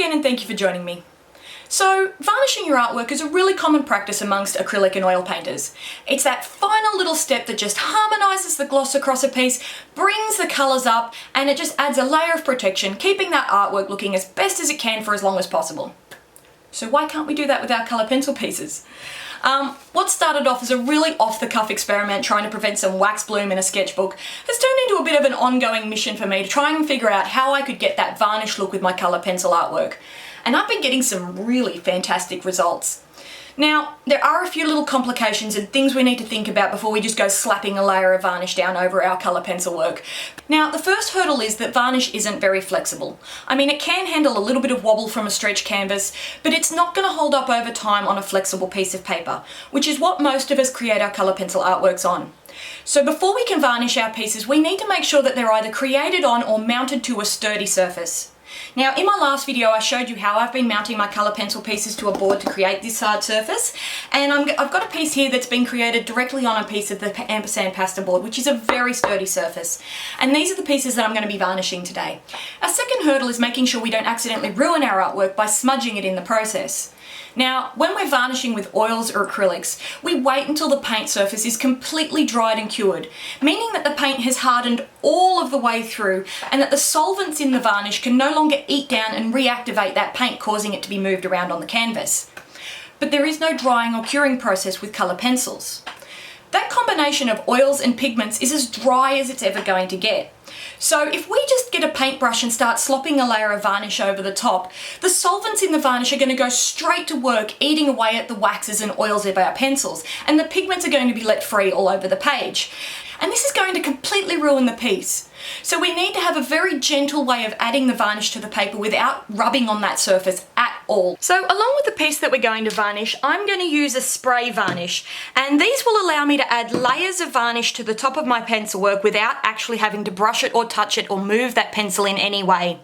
again and thank you for joining me. So, varnishing your artwork is a really common practice amongst acrylic and oil painters. It's that final little step that just harmonises the gloss across a piece, brings the colours up, and it just adds a layer of protection, keeping that artwork looking as best as it can for as long as possible. So why can't we do that with our colour pencil pieces? What started off as a really off-the-cuff experiment trying to prevent some wax bloom in a sketchbook has turned into a bit of an ongoing mission for me to try and figure out how I could get that varnish look with my colour pencil artwork. And I've been getting some really fantastic results. Now, there are a few little complications and things we need to think about before we just go slapping a layer of varnish down over our colour pencil work. Now, the first hurdle is that varnish isn't very flexible. I mean, it can handle a little bit of wobble from a stretched canvas, but it's not going to hold up over time on a flexible piece of paper, which is what most of us create our colour pencil artworks on. So before we can varnish our pieces, we need to make sure that they're either created on or mounted to a sturdy surface. Now, in my last video I showed you how I've been mounting my colour pencil pieces to a board to create this hard surface, and I've got a piece here that's been created directly on a piece of the ampersand pasta board, which is a very sturdy surface. And these are the pieces that I'm going to be varnishing today. Our second hurdle is making sure we don't accidentally ruin our artwork by smudging it in the process. Now, when we're varnishing with oils or acrylics, we wait until the paint surface is completely dried and cured, meaning that the paint has hardened all of the way through and that the solvents in the varnish can no longer eat down and reactivate that paint, causing it to be moved around on the canvas. But there is no drying or curing process with colour pencils. That combination of oils and pigments is as dry as it's ever going to get. So if we just get a paintbrush and start slopping a layer of varnish over the top, the solvents in the varnish are going to go straight to work eating away at the waxes and oils of our pencils, and the pigments are going to be let free all over the page. And this is going to completely ruin the piece. So we need to have a very gentle way of adding the varnish to the paper without rubbing on that surface at all. So along with the piece that we're going to varnish, I'm going to use a spray varnish, and these will allow me to add layers of varnish to the top of my pencil work without actually having to brush it or touch it or move that pencil in any way.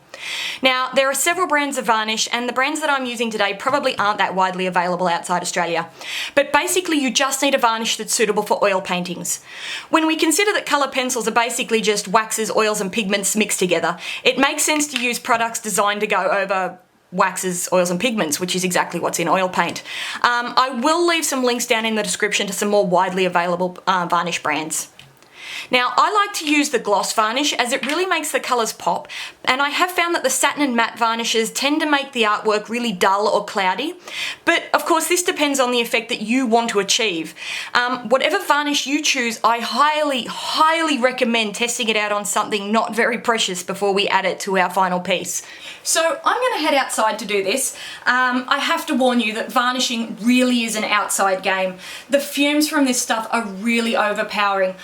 Now, there are several brands of varnish, and the brands that I'm using today probably aren't that widely available outside Australia. But basically you just need a varnish that's suitable for oil paintings. When we consider that colour pencils are basically just waxes, oils and pigments mixed together, it makes sense to use products designed to go over waxes, oils and pigments, which is exactly what's in oil paint. I will leave some links down in the description to some more widely available varnish brands. Now, I like to use the gloss varnish as it really makes the colours pop, and I have found that the satin and matte varnishes tend to make the artwork really dull or cloudy, but of course this depends on the effect that you want to achieve. Whatever varnish you choose, I highly recommend testing it out on something not very precious before we add it to our final piece. So I'm going to head outside to do this. I have to warn you that varnishing really is an outside game. The fumes from this stuff are really overpowering.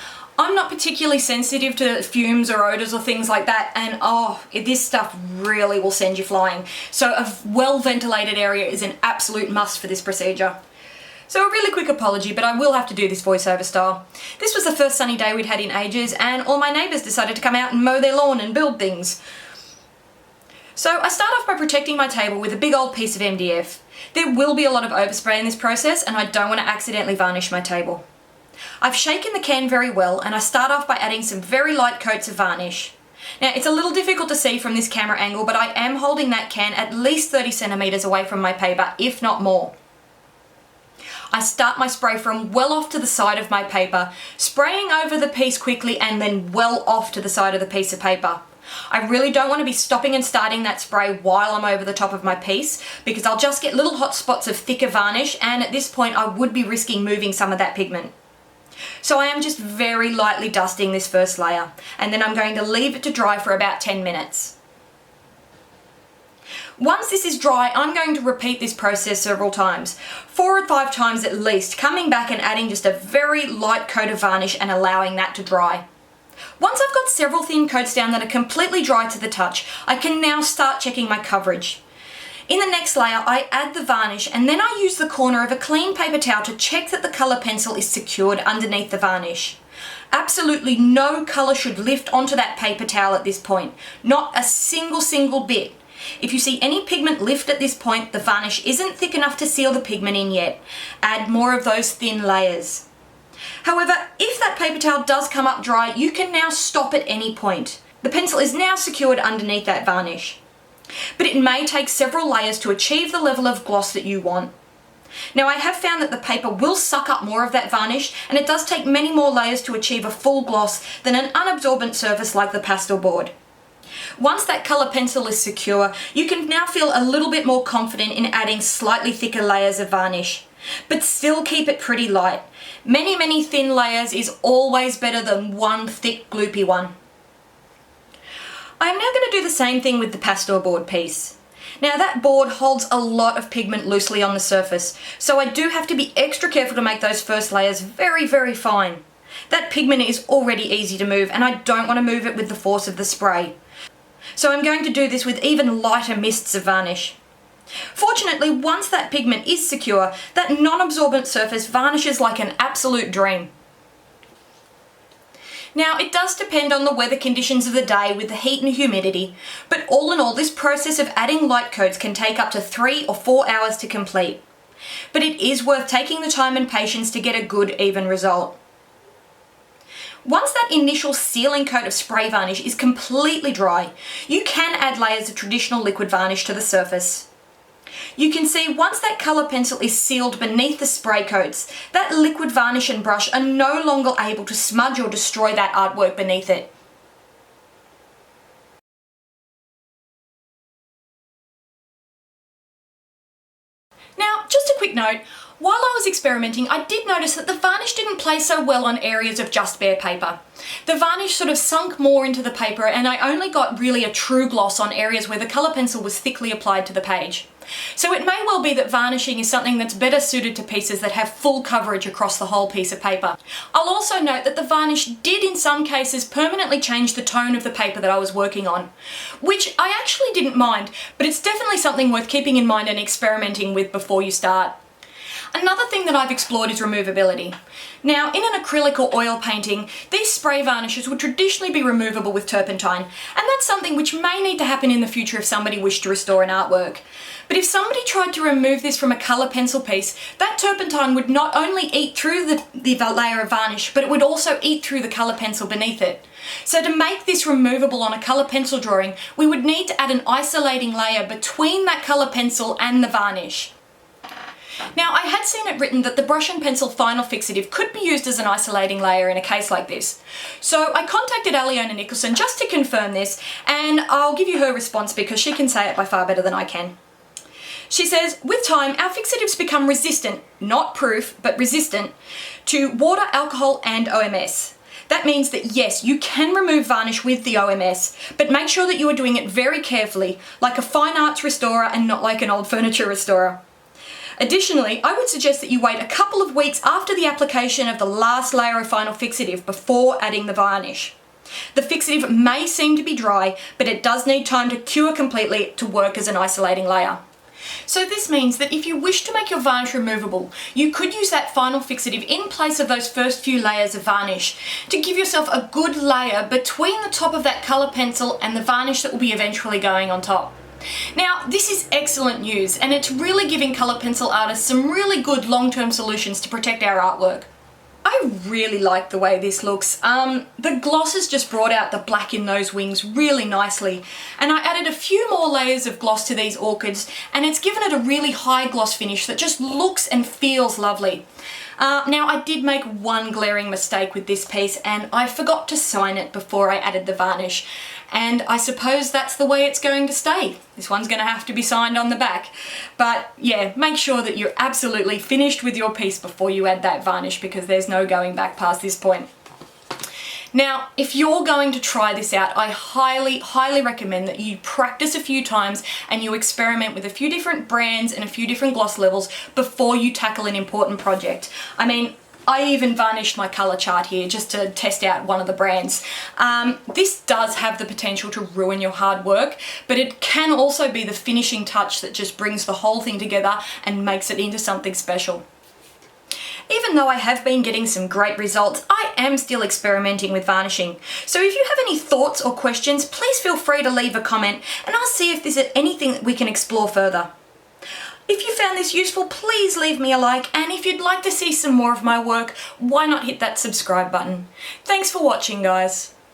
I'm not particularly sensitive to fumes or odours or things like that, and this stuff really will send you flying. So a well-ventilated area is an absolute must for this procedure. So a really quick apology, but I will have to do this voiceover style. This was the first sunny day we'd had in ages, and all my neighbours decided to come out and mow their lawn and build things. So I start off by protecting my table with a big old piece of MDF. There will be a lot of overspray in this process, and I don't want to accidentally varnish my table. I've shaken the can very well, and I start off by adding some very light coats of varnish. Now, it's a little difficult to see from this camera angle, but I am holding that can at least 30 centimetres away from my paper, if not more. I start my spray from well off to the side of my paper, spraying over the piece quickly and then well off to the side of the piece of paper. I really don't want to be stopping and starting that spray while I'm over the top of my piece, because I'll just get little hot spots of thicker varnish, and at this point I would be risking moving some of that pigment. So I am just very lightly dusting this first layer, and then I'm going to leave it to dry for about 10 minutes. Once this is dry, I'm going to repeat this process several times, 4 or 5 times at least, coming back and adding just a very light coat of varnish and allowing that to dry. Once I've got several thin coats down that are completely dry to the touch, I can now start checking my coverage. In the next layer, I add the varnish, and then I use the corner of a clean paper towel to check that the colour pencil is secured underneath the varnish. Absolutely no colour should lift onto that paper towel at this point. Not a single bit. If you see any pigment lift at this point, the varnish isn't thick enough to seal the pigment in yet. Add more of those thin layers. However, if that paper towel does come up dry, you can now stop at any point. The pencil is now secured underneath that varnish. but it may take several layers to achieve the level of gloss that you want. Now, I have found that the paper will suck up more of that varnish, and it does take many more layers to achieve a full gloss than an unabsorbent surface like the pastel board. Once that colour pencil is secure, you can now feel a little bit more confident in adding slightly thicker layers of varnish, but still keep it pretty light. Many thin layers is always better than one thick gloopy one. I am now going to do the same thing with the pastel board piece. Now, that board holds a lot of pigment loosely on the surface, so I do have to be extra careful to make those first layers very fine. That pigment is already easy to move, and I don't want to move it with the force of the spray. So I'm going to do this with even lighter mists of varnish. Fortunately, once that pigment is secure, that non-absorbent surface varnishes like an absolute dream. Now, it does depend on the weather conditions of the day with the heat and humidity, but all in all, this process of adding light coats can take up to 3 or 4 hours to complete. But it is worth taking the time and patience to get a good, even result. Once that initial sealing coat of spray varnish is completely dry, you can add layers of traditional liquid varnish to the surface. You can see once that colour pencil is sealed beneath the spray coats, that liquid varnish and brush are no longer able to smudge or destroy that artwork beneath it. Now, just a quick note, while I was experimenting, I did notice that the varnish didn't play so well on areas of just bare paper. The varnish sort of sunk more into the paper, and I only got really a true gloss on areas where the colour pencil was thickly applied to the page. So it may well be that varnishing is something that's better suited to pieces that have full coverage across the whole piece of paper. I'll also note that the varnish did in some cases permanently change the tone of the paper that I was working on, which I actually didn't mind, but it's definitely something worth keeping in mind and experimenting with before you start. Another thing that I've explored is removability. Now, in an acrylic or oil painting, these spray varnishes would traditionally be removable with turpentine, and that's something which may need to happen in the future if somebody wished to restore an artwork. But if somebody tried to remove this from a colour pencil piece, that turpentine would not only eat through the layer of varnish, but it would also eat through the colour pencil beneath it. So to make this removable on a colour pencil drawing, we would need to add an isolating layer between that colour pencil and the varnish. Now, I had seen it written that the brush and pencil final fixative could be used as an isolating layer in a case like this. So I contacted Aliona Nicholson just to confirm this, and I'll give you her response because she can say it by far better than I can. She says, with time, our fixatives become resistant, not proof, but resistant, to water, alcohol, and OMS. That means that yes, you can remove varnish with the OMS, but make sure that you are doing it very carefully, like a fine arts restorer and not like an old furniture restorer. Additionally, I would suggest that you wait a couple of weeks after the application of the last layer of final fixative before adding the varnish. The fixative may seem to be dry, but it does need time to cure completely to work as an isolating layer. So this means that if you wish to make your varnish removable, you could use that final fixative in place of those first few layers of varnish to give yourself a good layer between the top of that colour pencil and the varnish that will be eventually going on top. Now, this is excellent news, and it's really giving colour pencil artists some really good long-term solutions to protect our artwork. I really like the way this looks. The gloss has just brought out the black in those wings really nicely, and I added a few more layers of gloss to these orchids, and it's given it a really high gloss finish that just looks and feels lovely. Now, I did make one glaring mistake with this piece, and I forgot to sign it before I added the varnish. And I suppose that's the way it's going to stay. This one's going to have to be signed on the back. But yeah, make sure that you're absolutely finished with your piece before you add that varnish, because there's no going back past this point. Now, if you're going to try this out, I highly recommend that you practice a few times and you experiment with a few different brands and a few different gloss levels before you tackle an important project. I mean, I even varnished my colour chart here just to test out one of the brands. This does have the potential to ruin your hard work, but it can also be the finishing touch that just brings the whole thing together and makes it into something special. Even though I have been getting some great results, I am still experimenting with varnishing. So if you have any thoughts or questions, please feel free to leave a comment and I'll see if there's anything that we can explore further. If you found this useful, please leave me a like, and if you'd like to see some more of my work, why not hit that subscribe button? Thanks for watching, guys.